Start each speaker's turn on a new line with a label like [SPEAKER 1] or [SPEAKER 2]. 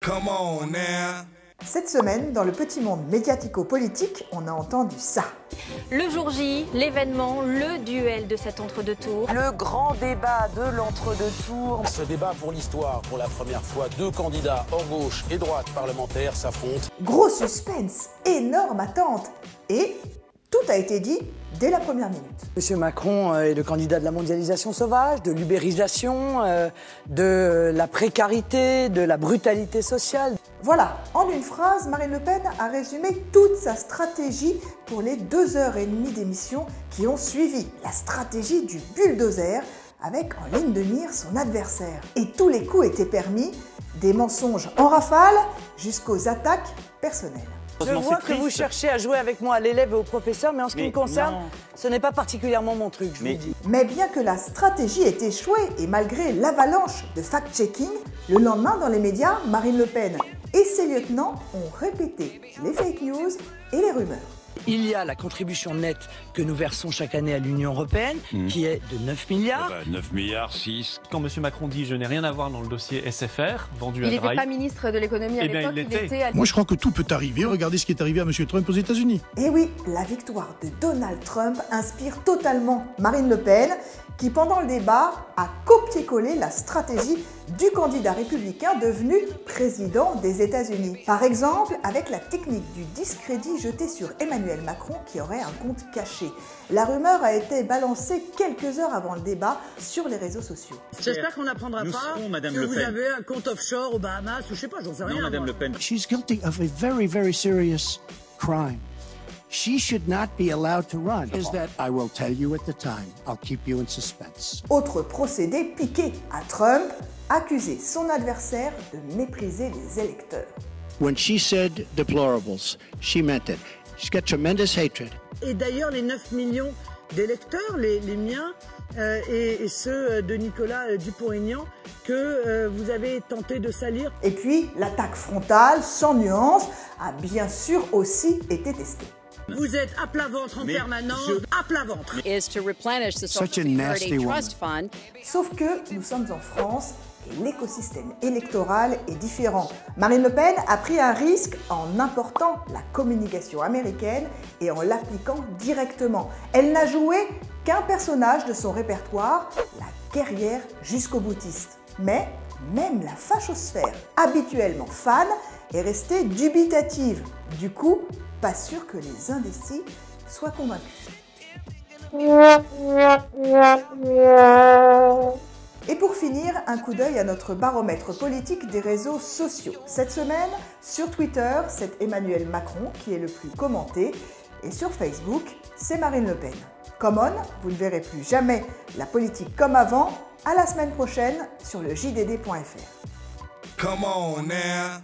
[SPEAKER 1] Come on now.
[SPEAKER 2] Cette semaine, dans le petit monde médiatico-politique, on a entendu ça.
[SPEAKER 3] Le jour J, l'événement, le duel de cet entre-deux tours.
[SPEAKER 4] Le grand débat de l'entre-deux tours.
[SPEAKER 5] Ce débat pour l'histoire, pour la première fois, deux candidats hors gauche et droite parlementaires s'affrontent.
[SPEAKER 2] Gros suspense, énorme attente et tout a été dit dès la première minute.
[SPEAKER 4] Monsieur Macron est le candidat de la mondialisation sauvage, de l'ubérisation, de la précarité, de la brutalité sociale.
[SPEAKER 2] Voilà, en une phrase, Marine Le Pen a résumé toute sa stratégie pour les 2h30 d'émission qui ont suivi. La stratégie du bulldozer avec en ligne de mire son adversaire. Et tous les coups étaient permis, des mensonges en rafale jusqu'aux attaques personnelles.
[SPEAKER 4] Je vois que vous cherchez à jouer avec moi à l'élève et au professeur, mais en ce qui me concerne, ce n'est pas particulièrement mon truc, je vous le dis.
[SPEAKER 2] Mais bien que la stratégie ait échoué et malgré l'avalanche de fact-checking, le lendemain dans les médias, Marine Le Pen et ses lieutenants ont répété les fake news et les rumeurs.
[SPEAKER 4] Il y a la contribution nette que nous versons chaque année à l'Union européenne, qui est de 9 milliards.
[SPEAKER 6] 9 milliards, 6.
[SPEAKER 7] Quand M. Macron dit « je n'ai rien à voir dans le dossier SFR » vendu à
[SPEAKER 3] Il
[SPEAKER 7] Drive...
[SPEAKER 3] n'était pas ministre de l'économie à l'époque, il était à...
[SPEAKER 8] Moi, je crois que tout peut arriver. Regardez ce qui est arrivé à M. Trump aux États-Unis.
[SPEAKER 2] Et oui, la victoire de Donald Trump inspire totalement Marine Le Pen, qui pendant le débat a copié-collé la stratégie du candidat républicain devenu président des États-Unis. Par exemple, avec la technique du discrédit jeté sur Emmanuel Macron qui aurait un compte caché. La rumeur a été balancée quelques heures avant le débat sur les réseaux sociaux.
[SPEAKER 4] J'espère qu'on n'apprendra pas que vous avez un compte offshore aux Bahamas ou je sais pas, j'en sais rien.
[SPEAKER 6] Non, Madame Le Pen.
[SPEAKER 8] She's guilty of a very, very serious crime. She should not be allowed to run. Is that I will tell you at the time. I'll keep you in suspense.
[SPEAKER 2] Autre procédé piqué à Trump, accuser son adversaire de mépriser les électeurs.
[SPEAKER 8] When she said deplorables, she meant it. She's got tremendous hatred.
[SPEAKER 4] Et d'ailleurs, les 9 millions d'électeurs, les miens et ceux de Nicolas Dupont-Aignan, que vous avez tenté de salir.
[SPEAKER 2] Et puis, l'attaque frontale, sans nuance, a bien sûr aussi été testée.
[SPEAKER 4] Vous êtes à plat ventre en permanence, à plat ventre.
[SPEAKER 8] Such a nasty woman.
[SPEAKER 2] Sauf que nous sommes en France et l'écosystème électoral est différent. Marine Le Pen a pris un risque en important la communication américaine et en l'appliquant directement. Elle n'a joué qu'un personnage de son répertoire, la guerrière jusqu'au boutiste. Mais même la fachosphère, habituellement fan, est restée dubitative. Du coup, pas sûr que les indécis soient convaincus. Et pour finir, un coup d'œil à notre baromètre politique des réseaux sociaux. Cette semaine, sur Twitter, c'est Emmanuel Macron qui est le plus commenté, et sur Facebook, c'est Marine Le Pen. Come on, vous ne verrez plus jamais la politique comme avant. À la semaine prochaine sur le JDD.fr.
[SPEAKER 1] Come on now.